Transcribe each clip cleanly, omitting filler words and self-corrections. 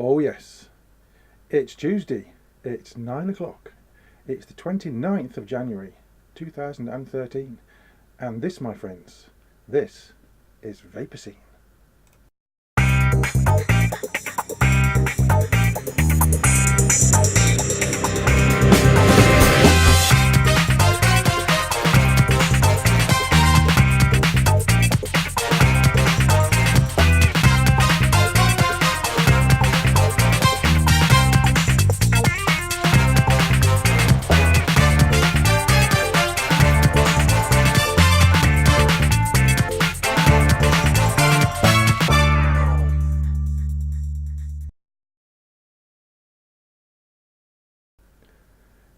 Oh yes, it's Tuesday, it's 9 o'clock, it's the 29th of January 2013, and this, my friends, this is VaperScene.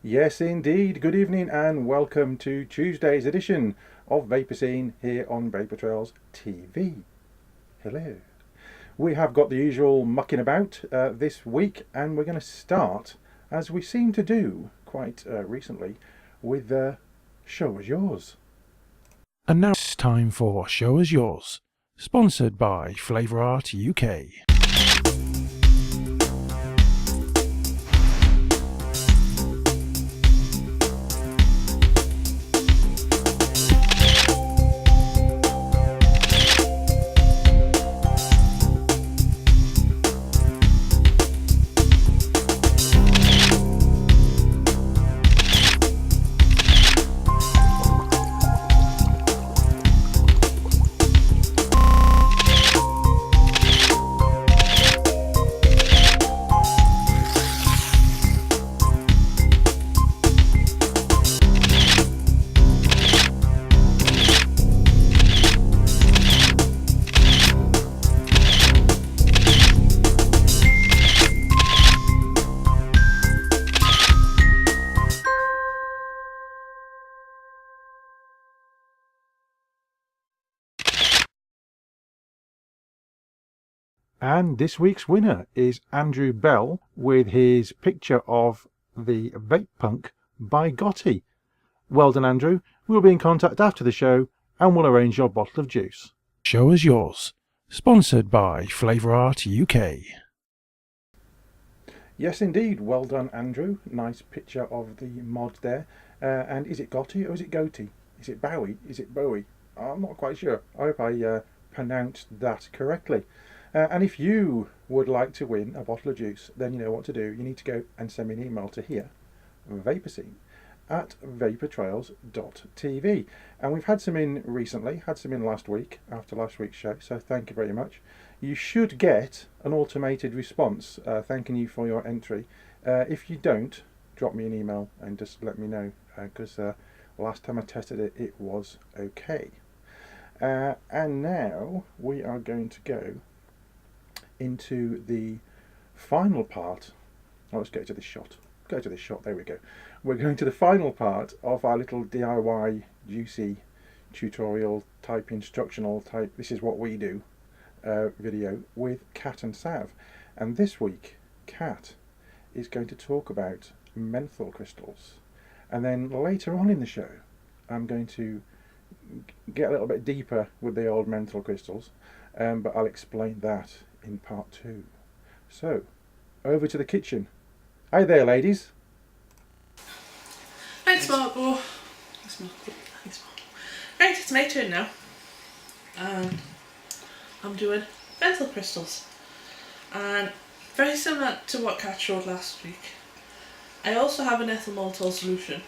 Yes, indeed. Good evening and welcome to Tuesday's edition of VaperScene here on Vapour Trails TV. Hello. We have got the usual mucking about this week, and we're going to start, as we seem to do quite recently, with Show Us Yours. And now it's time for Show Us Yours, sponsored by Flavour Art UK. And this week's winner is Andrew Bell with his picture of the Vape Punk by Gotti. Well done, Andrew. We'll be in contact after the show and we'll arrange your bottle of juice. Show Us Yours, sponsored by Flavour Art UK. Yes, indeed. Well done, Andrew. Nice picture of the mod there. And is it Gotti or is it Goatee? Is it Bowie? Is it Bowie? I'm not quite sure. I hope I pronounced that correctly. And if you would like to win a bottle of juice, then you know what to do. You need to go and send me an email to here, VaperScene, at vaportrails.tv. And we've had some in recently, had some in last week, after last week's show, so thank you very much. You should get an automated response thanking you for your entry. If you don't, drop me an email and just let me know, because last time I tested it, it was okay. And now we are going to go into the final part. Let's go to this shot. Go to this shot. There we go. We're going to the final part of our little DIY juicy tutorial type, instructional type, this is what we do video with Cat and Sav. And this week, Cat is going to talk about menthol crystals. And then later on in the show, I'm going to get a little bit deeper with the old menthol crystals, but I'll explain that in part 2. So, over to the kitchen. Hi there, ladies. Thanks, Marco. Thanks, Marco. Right, it's my turn now. I'm doing menthol crystals. And very similar to what Kat showed last week, I also have an ethyl maltol solution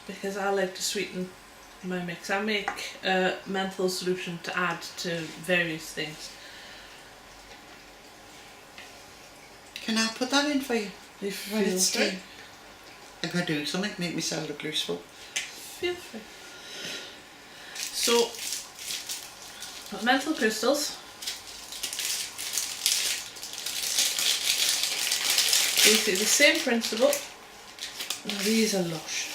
because I like to sweeten my mix. I make a menthol solution to add to various things. Can I put that in for you? If When you it's feel time. I'm going to do something to make myself look useful. Feel free. So, menthol crystals. Basically the same principle. Now these are lush.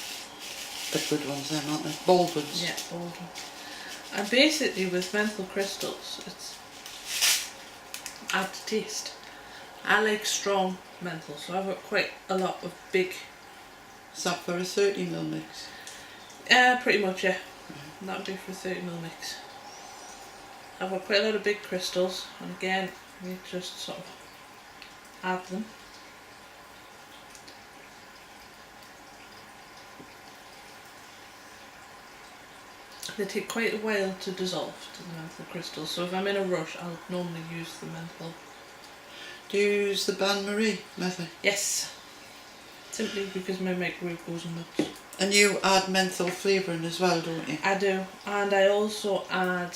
The good ones then, aren't they? Bold ones. Yeah, bold ones. And basically with menthol crystals, it's add to taste. I like strong menthol, so I've got quite a lot of big. Is that for a 30ml mix? Pretty much, yeah. That would be for a 30ml mix. I've got quite a lot of big crystals, and again, we just sort of add them. They take quite a while to dissolve to the menthol crystals, so if I'm in a rush I'll normally use the menthol. Do you use the bain-marie method? Yes, simply because my microwave goes nuts. And you add menthol flavouring as well, don't you? I do, and I also add,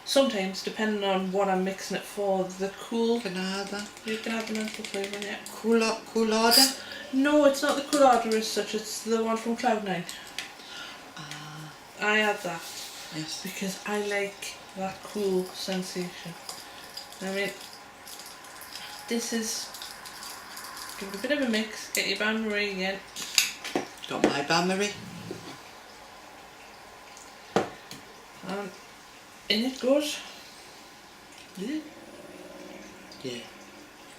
sometimes depending on what I'm mixing it for, the cool. Can I add that? You can add the menthol flavouring, yeah. Coolada? No, it's not the Coolada as such, it's the one from Cloud9. I add that. Yes. Because I like that cool sensation. I mean, this is, give it a bit of a mix, get your bain-marie again. Got my bain-marie. And in it goes. Yeah. Yeah.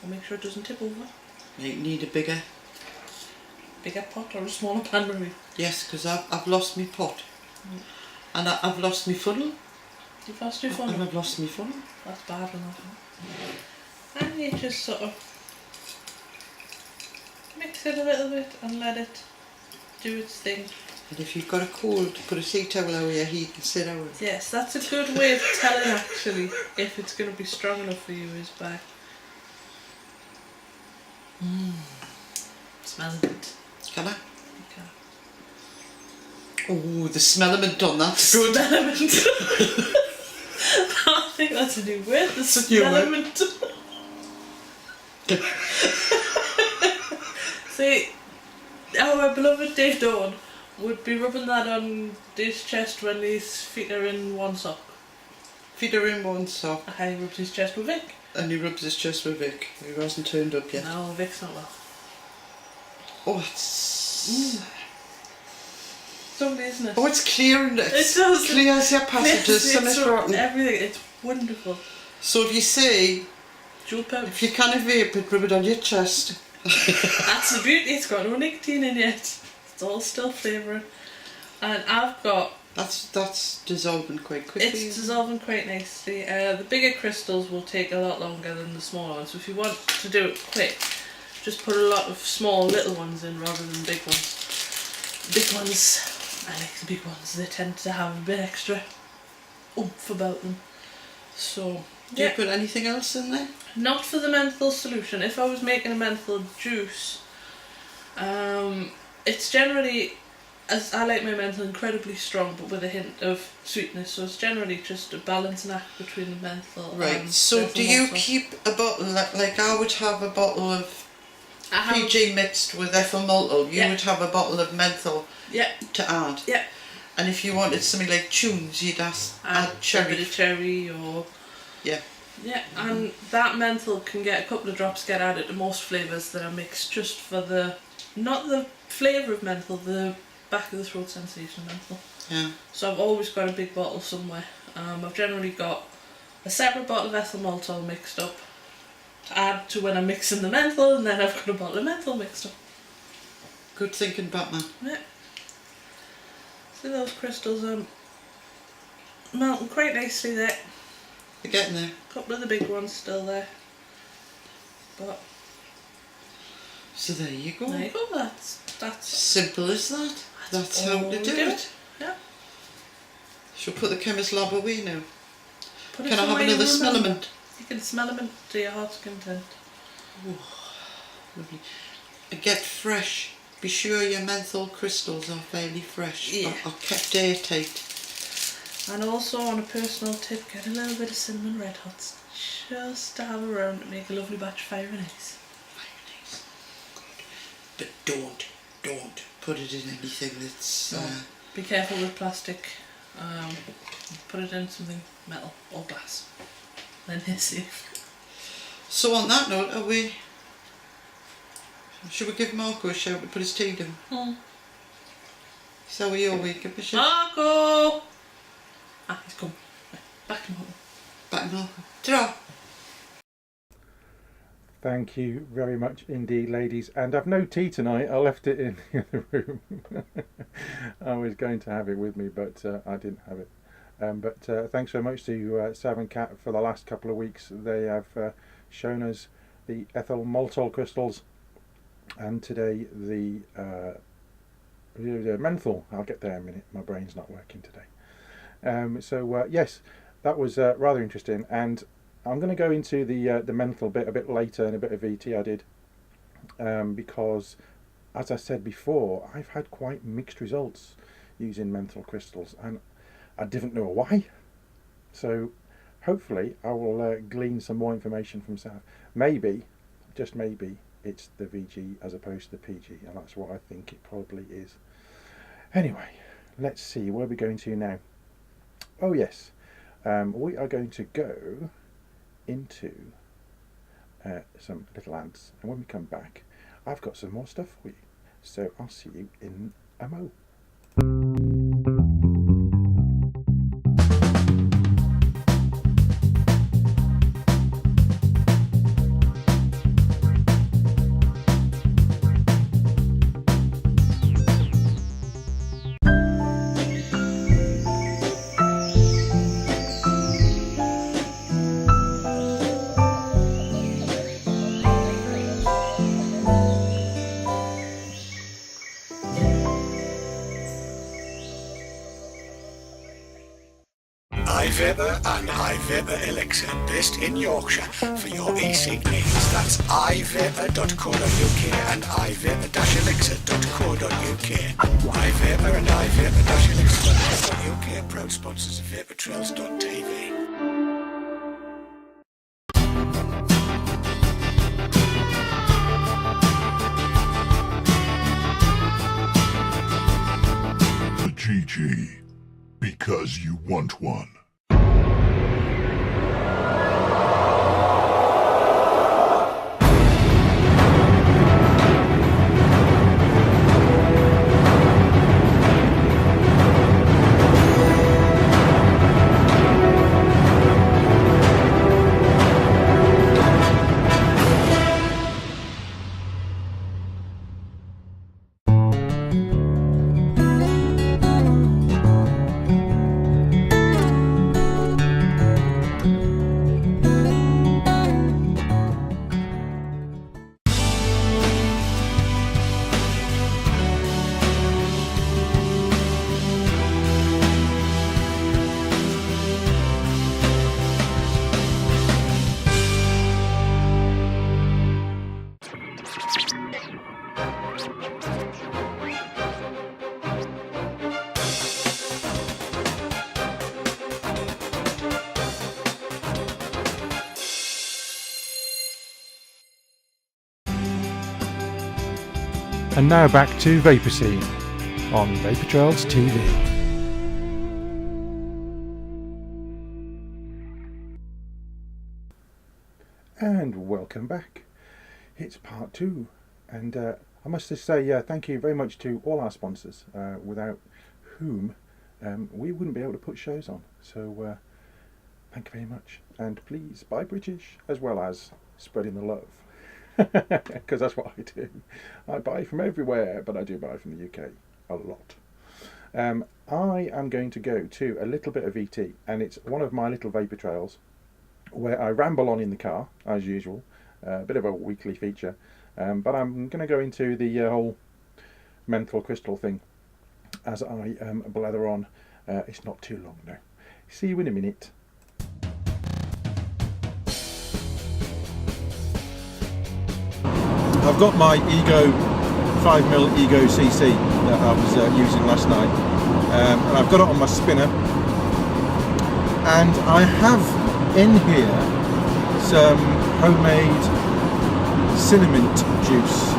I'll make sure it doesn't tip over. You need a bigger pot or a smaller bain-marie. Yes, because I've lost my pot. And I've lost my funnel. You've lost your funnel? And I've lost my funnel. That's bad enough. And you just sort of mix it a little bit and let it do its thing. And if you've got a cold, put a sea towel over your heat and sit out. Yes, that's a good way of telling actually if it's going to be strong enough for you is by smelling it. Can I? Okay. Oh, the smell-ament on that's good. Smell-ament. I think that's a new word, the smell-ament. See, our beloved Dave Dawn would be rubbing that on his chest when his feet are in one sock. Feet are in one sock. He rubs his chest with Vic. And he rubs his chest with Vic. He hasn't turned up yet. No, Vic's not well. Oh, it's... It's lovely, isn't it? Oh, it's clear and It does. clear as your passages, and it's rotten. Everything, it's wonderful. So if you say, Dual purpose. if you can't vape it, rub it on your chest. That's the beauty, it's got no nicotine in it. It's all still flavouring. And I've got... That's dissolving quite quickly. It's dissolving quite nicely. The bigger crystals will take a lot longer than the smaller ones. So if you want to do it quick, just put a lot of small little ones in rather than big ones. Big ones, I like the big ones, they tend to have a bit extra oomph about them. So, Do you put anything else in there? Not for the menthol solution. If I was making a menthol juice, it's generally, as I like my menthol incredibly strong but with a hint of sweetness, so it's generally just a balancing act between the menthol Right, and so menthol do you water. keep a bottle, like I would have a bottle of I have, PG mixed with ethyl maltol, you Yeah. would have a bottle of menthol yeah, to add. yeah. And if you wanted something like tunes, you'd add A cherry. bit of cherry or... Yeah. Yeah, and that menthol can get a couple of drops get added to most flavours that are mixed just for the, not the flavour of menthol, the back of the throat sensation of menthol. Yeah. So I've always got a big bottle somewhere. I've generally got a separate bottle of ethyl maltol mixed up to add to when I'm mixing the menthol, and then I've got a bottle of menthol mixed up. Good thinking, Batman. Yeah. See those crystals melting quite nicely there. You're getting there. A couple of the big ones still there. But So there you go. there you go, that's Simple as that. That's how all to we do it. Yeah. Shall put the chemist lab away now? Put it Can I have somewhere you another remember. smell-ament? You can smell them to your heart's content. Lovely. And get fresh. Be sure your menthol crystals are fairly fresh. Yeah. Or kept airtight. And also on a personal tip, get a little bit of cinnamon red hots just to have around to make a lovely batch of fire and ice. Very nice. Good. But don't put it in anything that's... No. Be careful with plastic. Put it in something metal or glass. Then you're safe. So on that note, are we... Should we give Marco a shout to put his tea down? So are you all week? Give a shout. Marco! He's come. Right, back to Marco. Back Marco. Ta-ra! Thank you very much indeed, ladies. And I've no tea tonight. I left it in the other room. I was going to have it with me, but I didn't have it. But thanks so much to Sav Cat for the last couple of weeks. They have shown us the ethyl maltol crystals, and today the menthol. I'll get there in a minute. My brain's not working today. So yes, that was rather interesting, and I'm going to go into the menthol bit a bit later, and a bit of VT I did, because, as I said before, I've had quite mixed results using menthol crystals, and I didn't know why. So hopefully I will glean some more information from Sav. Maybe, just maybe, it's the VG as opposed to the PG, and that's what I think it probably is. Anyway, let's see, where are we going to now? Oh yes, we are going to go into some little ads, and when we come back I've got some more stuff for you, so I'll see you in a mo. iVapor and iVapor Elixir, based in Yorkshire, for your e-cig needs. That's iVapor.co.uk and iVapor-elixir.co.uk. iVapor and iVapor-elixir.co.uk, proud sponsors of VaperTrails.tv. The GG. Because you want one. And now back to VaperScene on Vapour Trails TV. And welcome back. It's part 2, and I must just say thank you very much to all our sponsors, without whom we wouldn't be able to put shows on. So thank you very much, and please buy British as well as spreading the love. Because that's what I do. I buy from everywhere, but I do buy from the UK a lot. I am going to go to a little bit of VT, and it's one of my little Vapour Trails where I ramble on in the car as usual, a bit of a weekly feature, but I'm going to go into the whole menthol crystal thing as I blather on. It's not too long now. See you in a minute. I've got my Ego 5mm Ego CC that I was using last night, and I've got it on my spinner, and I have in here some homemade cinnamon juice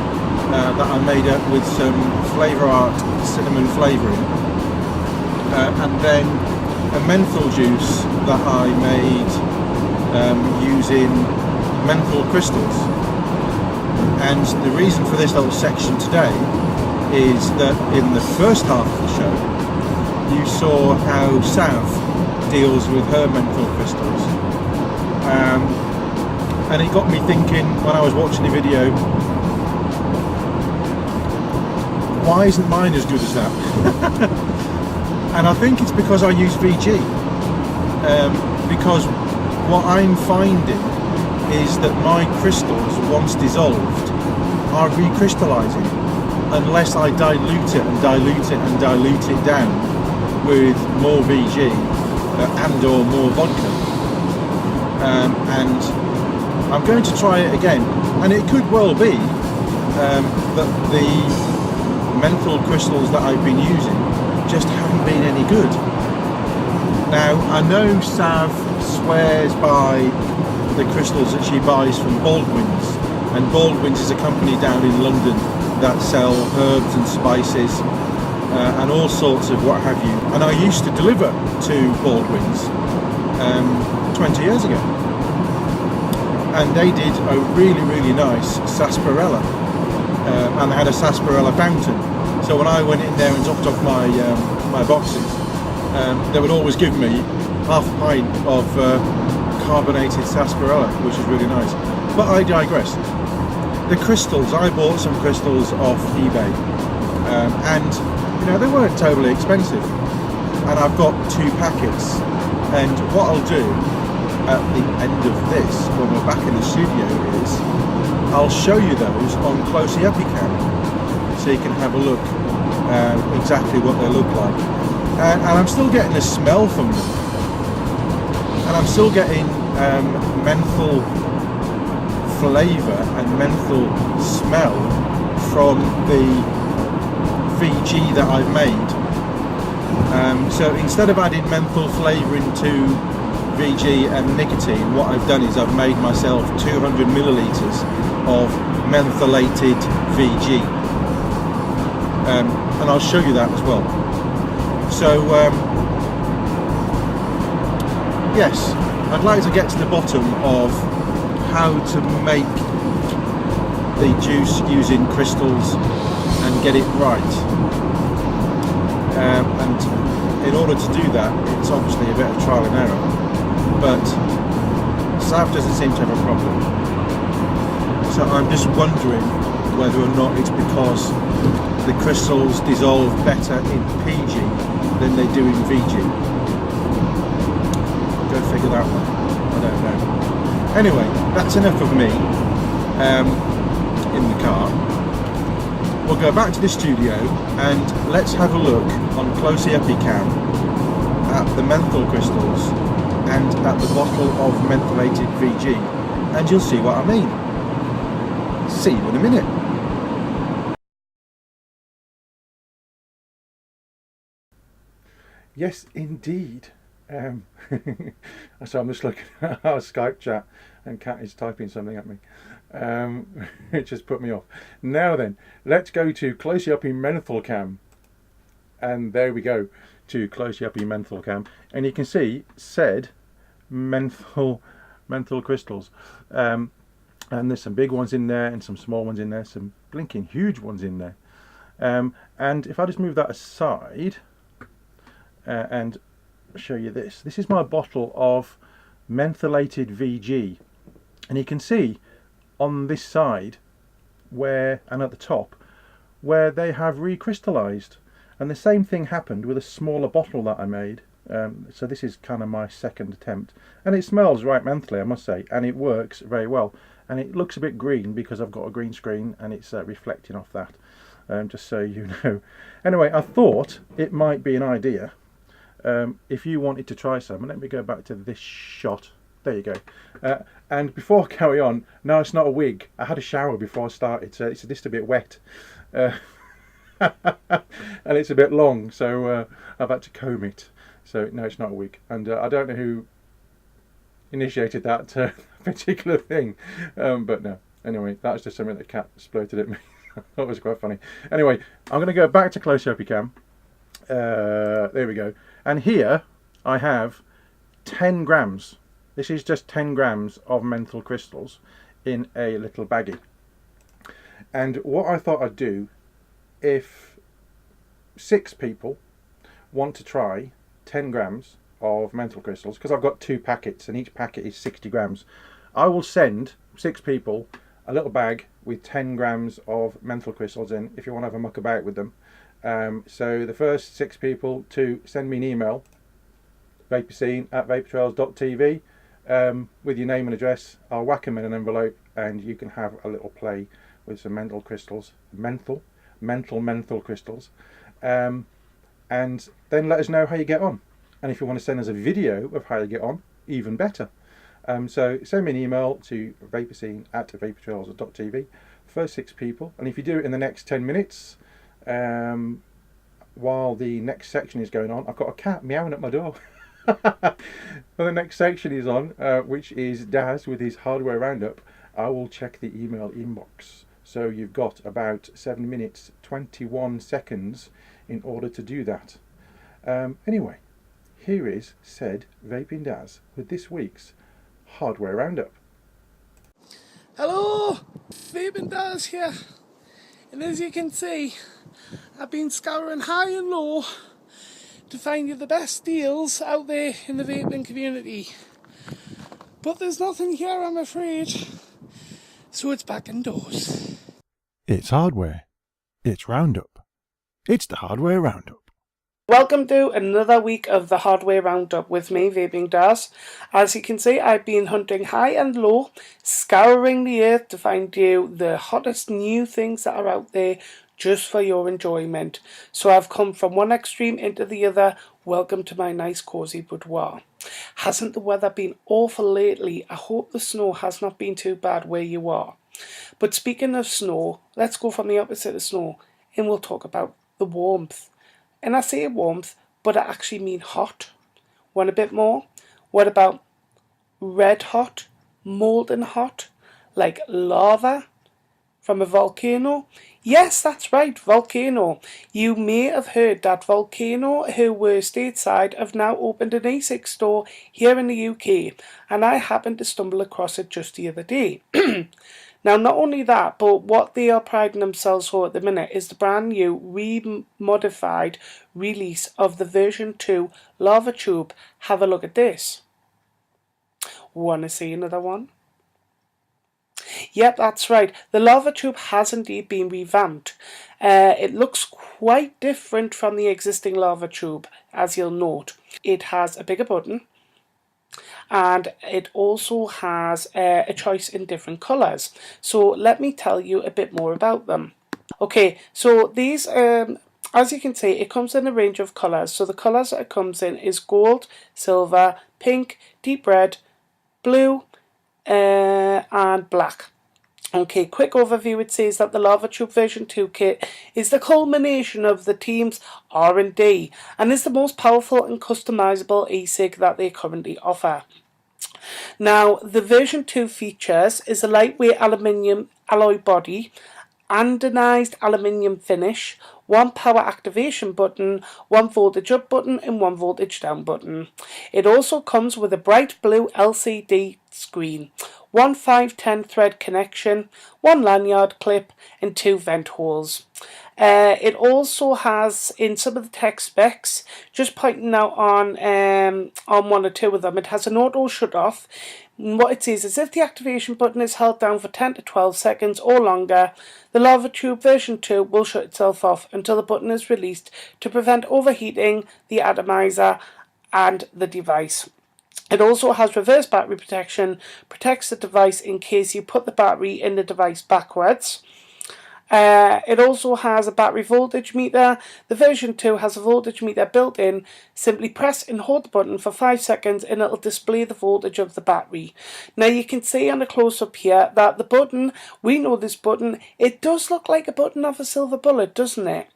that I made up with some Flavour Art cinnamon flavouring, and then a menthol juice that I made using menthol crystals. And the reason for this little section today is that in the first half of the show you saw how Sav deals with her menthol crystals, and it got me thinking when I was watching the video, why isn't mine as good as that? And I think it's because I use VG. because what I'm finding is that my crystals, once dissolved, are recrystallising unless I dilute it and dilute it and dilute it down with more VG and or more vodka. And I'm going to try it again, and it could well be that the menthol crystals that I've been using just haven't been any good. Now, I know Sav swears by the crystals that she buys from Baldwin's, and Baldwin's is a company down in London that sell herbs and spices and all sorts of what have you. And I used to deliver to Baldwin's 20 years ago, and they did a really nice sarsaparilla, and they had a sarsaparilla fountain. So when I went in there and dropped off my my boxes, they would always give me half a pint of carbonated sarsaparilla, which is really nice. But I digress. The crystals, I bought some crystals off eBay, and you know, they weren't totally expensive, and I've got 2 packets. And what I'll do at the end of this, when we're back in the studio, is I'll show you those on closey uppy cam, so you can have a look exactly what they look like. And I'm still getting a smell from them, and I'm still getting menthol flavour and menthol smell from the VG that I've made. So instead of adding menthol flavour into VG and nicotine, what I've done is I've made myself 200 millilitres of mentholated VG, and I'll show you that as well. So yes, I'd like to get to the bottom of how to make the juice using crystals and get it right, and in order to do that, it's obviously a bit of trial and error, but Sav doesn't seem to have a problem. So I'm just wondering whether or not it's because the crystals dissolve better in PG than they do in VG. Go figure that one. I don't know. Anyway, that's enough of me in the car. We'll go back to the studio and let's have a look on closey uppy cam at the menthol crystals and at the bottle of mentholated VG, and you'll see what I mean. See you in a minute. Yes, indeed. So I'm just looking at our Skype chat, and Cat is typing something at me. It just put me off. Now then, let's go to closey uppy menthol cam, and there we go to closey uppy menthol cam, and you can see said menthol crystals, and there's some big ones in there and some small ones in there, some blinking huge ones in there, and if I just move that aside and show you this is my bottle of mentholated VG, and you can see on this side where, and at the top, where they have recrystallized, and the same thing happened with a smaller bottle that I made. So this is kind of my second attempt, and it smells right mentholy, I must say, and it works very well, and it looks a bit green because I've got a green screen and it's reflecting off that, just so you know. Anyway, I thought it might be an idea if you wanted to try some, and let me go back to this shot. There you go. And before I carry on, no, it's not a wig. I had a shower before I started, so it's just a bit wet. And it's a bit long, so I've had to comb it. So no, it's not a wig. And I don't know who initiated that particular thing, but no. Anyway, that's just something that Cat splurted at me. I thought it was quite funny. Anyway, I'm going to go back to close uppy cam. There we go. And here I have 10 grams. This is just 10 grams of menthol crystals in a little baggie. And what I thought I'd do, if 6 people want to try 10 grams of menthol crystals, because I've got 2 packets and each packet is 60 grams, I will send 6 people a little bag with 10 grams of menthol crystals in, if you want to have a muck about with them. So the first 6 people to send me an email VaperScene at vaportrails.tv with your name and address. I'll whack them in an envelope and you can have a little play with some menthol crystals, menthol crystals, and then let us know how you get on. And if you want to send us a video of how you get on, even better. So send me an email to vaperscene at vaportrails.tv. First 6 people, and if you do it in the next 10 minutes, while the next section is going on, I've got a cat meowing at my door. When the next section is on, which is Daz with his Hardware Roundup, I will check the email inbox. So you've got about 7 minutes 21 seconds in order to do that. Anyway, here is said VapingDaz with this week's Hardware Roundup. Hello, VapingDaz here, and as you can see, I've been scouring high and low to find you the best deals out there in the vaping community, but there's nothing here, I'm afraid, so it's back indoors. It's hardware. It's Roundup. It's the Hardware Roundup. Welcome to another week of the Hardware Roundup with me, VapingDaz. As you can see, I've been hunting high and low, scouring the earth to find you the hottest new things that are out there just for your enjoyment. So I've come from one extreme into the other. Welcome to my nice cosy boudoir. Hasn't the weather been awful lately? I hope the snow has not been too bad where you are. But speaking of snow, let's go from the opposite of snow and we'll talk about the warmth. And I say warmth, but I actually mean hot. Want a bit more? What about red hot, molten hot, like lava from a volcano? Yes, that's right, volcano. You may have heard that Volcano, who were stateside, have now opened an e-cig store here in the UK, and I happened to stumble across it just the other day. Now, not only that, but what they are priding themselves for at the minute is the brand new re-modified release of the version 2 lava tube. Have a look at this. Want to see another one? Yep, that's right. The lava tube has indeed been revamped. It looks quite different from the existing lava tube, as you'll note. It has a bigger button, and it also has a choice in different colours. So let me tell you a bit more about them. Okay, so these, as you can see, it comes in a range of colours. So the colours that it comes in is gold, silver, pink, deep red, blue, and black. Okay, quick overview. It says that the Lava Tube version 2 kit is the culmination of the team's R&D and is the most powerful and customizable e-cig that they currently offer. Now, the version 2 features is a lightweight aluminium alloy body, anodized aluminium finish, one power activation button, one voltage up button and one voltage down button. It also comes with a bright blue LCD screen, one 510 thread connection, one lanyard clip and 2 vent holes. It also has, in some of the tech specs, just pointing out on one or two of them, it has an auto shut off. And what it says is if the activation button is held down for 10 to 12 seconds or longer, the Lava Tube version 2 will shut itself off until the button is released to prevent overheating the atomizer and the device. It also has reverse battery protection, protects the device in case you put the battery in the device backwards. It also has a battery voltage meter. The version 2 has a voltage meter built in. Simply press and hold the button for 5 seconds and it'll display the voltage of the battery. Now you can see on a close-up here that the button, we know this button, it does look like a button of a silver bullet, doesn't it?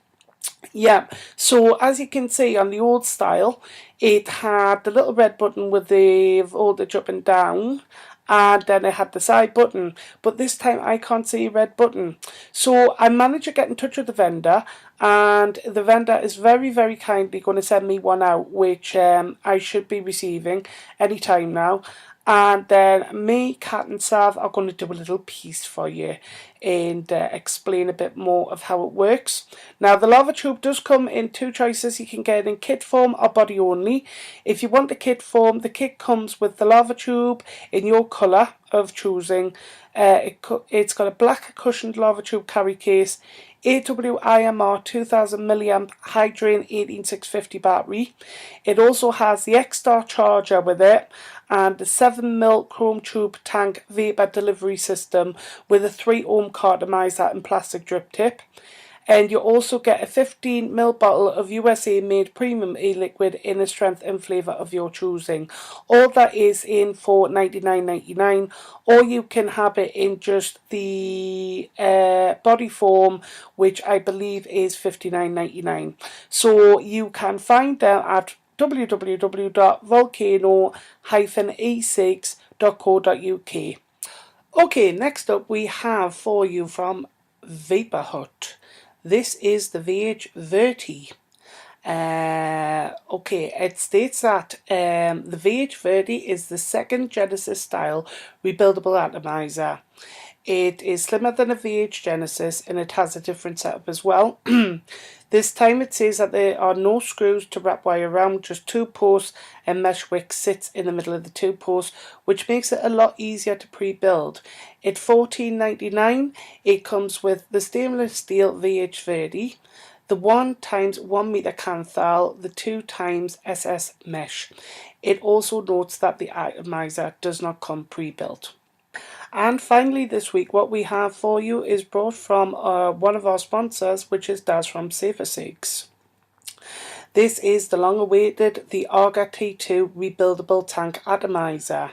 Yeah, so as you can see on the old style, it had the little red button with the voltage up and down, and then it had the side button, but this time I can't see a red button. So I managed to get in touch with the vendor, and the vendor is very, very kindly going to send me one out, which I should be receiving any time now. And then me, Cat and Sav are going to do a little piece for you and explain a bit more of how it works. Now, the Lava Tube does come in 2 choices. You can get it in kit form or body only. If you want the kit form, the kit comes with the Lava Tube in your colour of choosing. It's got a black cushioned Lava Tube carry case, AWIMR 2000 mAh high drain 18650 battery. It also has the X-Star charger with it and the 7mm chrome tube tank vapor delivery system with a 3 ohm cartomizer and plastic drip tip. And you also get a 15ml bottle of USA made premium e-liquid in a strength and flavour of your choosing. All that is in for $99.99, or you can have it in just the body form, which I believe is $59.99. So you can find them at www.volcano-e-cigs.co.uk. Okay, next up we have for you from Vapor Hut. This is the VH30. Okay, it states that the VH30 is the second Genesis style rebuildable atomizer. It is slimmer than a VH Genesis and it has a different setup as well. This time it says that there are no screws to wrap wire around, just 2 posts, and mesh wick sits in the middle of the 2 posts, which makes it a lot easier to pre-build. At $14.99 it comes with the stainless steel VH30, the 1x1 meter Canthal, the 2x SS mesh. It also notes that the atomizer does not come pre-built. And finally this week what we have for you is brought from one of our sponsors, which is Daz from VaperScene. This is the long awaited the Arga T2 rebuildable tank atomizer,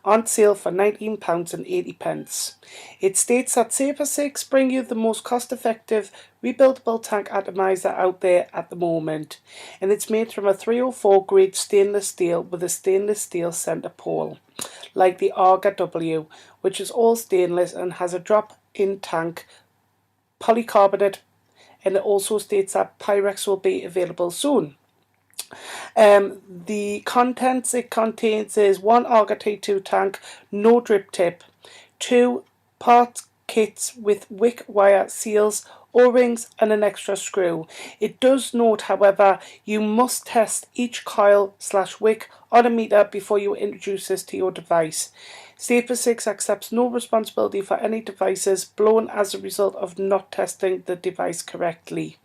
on sale for £19.80. It states that VaperScene bring you the most cost effective rebuildable tank atomizer out there at the moment, and it's made from a 304 grade stainless steel with a stainless steel centre pole, like the Arga W, which is all stainless and has a drop-in tank polycarbonate, and it also states that Pyrex will be available soon. The contents it contains is 1 Arga T2 tank, no drip tip, 2 part kits with wick wire seals, O-rings and an extra screw. It does note, however, you must test each coil/wick on a meter before you introduce this to your device. VaperScene accepts no responsibility for any devices blown as a result of not testing the device correctly.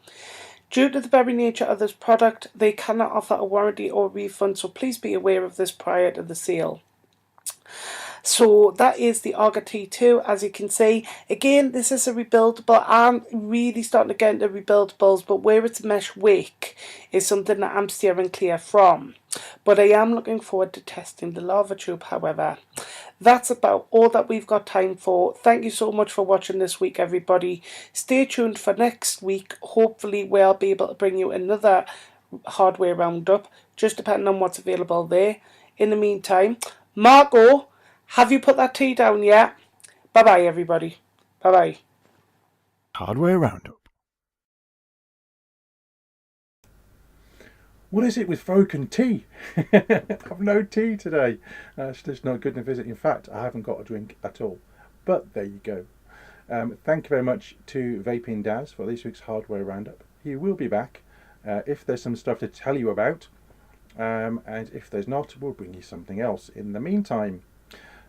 Due to the very nature of this product, they cannot offer a warranty or refund, so please be aware of this prior to the sale. So that is the Arga T2, as you can see. Again, this is a rebuildable. I'm really starting to get into rebuildables, but where it's mesh wick is something that I'm steering clear from. But I am looking forward to testing the lava tube, however. That's about all that we've got time for. Thank you so much for watching this week, everybody. Stay tuned for next week. Hopefully we'll be able to bring you another hardware roundup, just depending on what's available there. In the meantime, Marco, have you put that tea down yet? Bye-bye, everybody. Bye-bye. Hardware Roundup. What is it with broken tea? I've no tea today. It's just not good enough, is it? In fact, I haven't got a drink at all. But there you go. Thank you very much to VapingDaz for this week's Hardware Roundup. He will be back if there's some stuff to tell you about. And if there's not, we'll bring you something else in the meantime.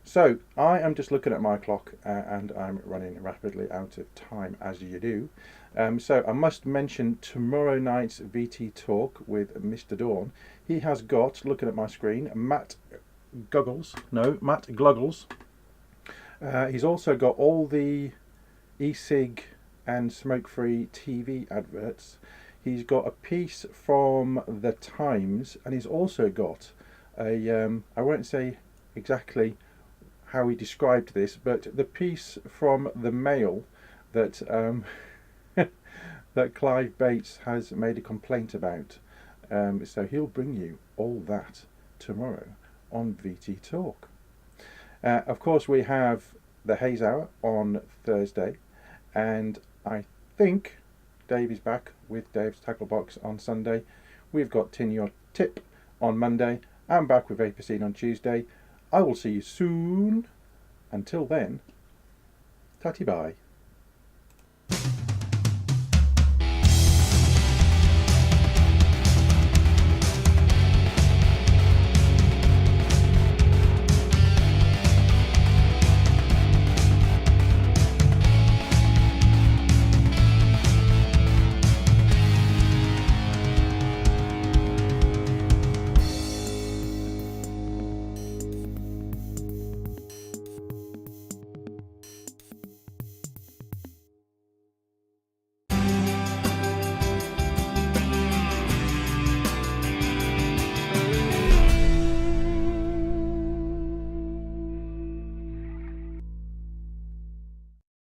So, I am just looking at my clock and I'm running rapidly out of time, as you do. So, I must mention tomorrow night's VT Talk with Mr. Dawn. He has got, looking at my screen, Matt Gluggles. He's also got all the e-cig and smoke-free TV adverts. He's got a piece from the Times, and he's also got a, I won't say exactly how he described this, but the piece from the Mail that that Clive Bates has made a complaint about. So he'll bring you all that tomorrow on VT Talk. Of course, we have the Haze Hour on Thursday, and I think Dave is back with Dave's Tackle Box on Sunday. We've got Tin Your Tip on Monday. I'm back with VaperScene on Tuesday. I will see you soon. Until then, tatty bye.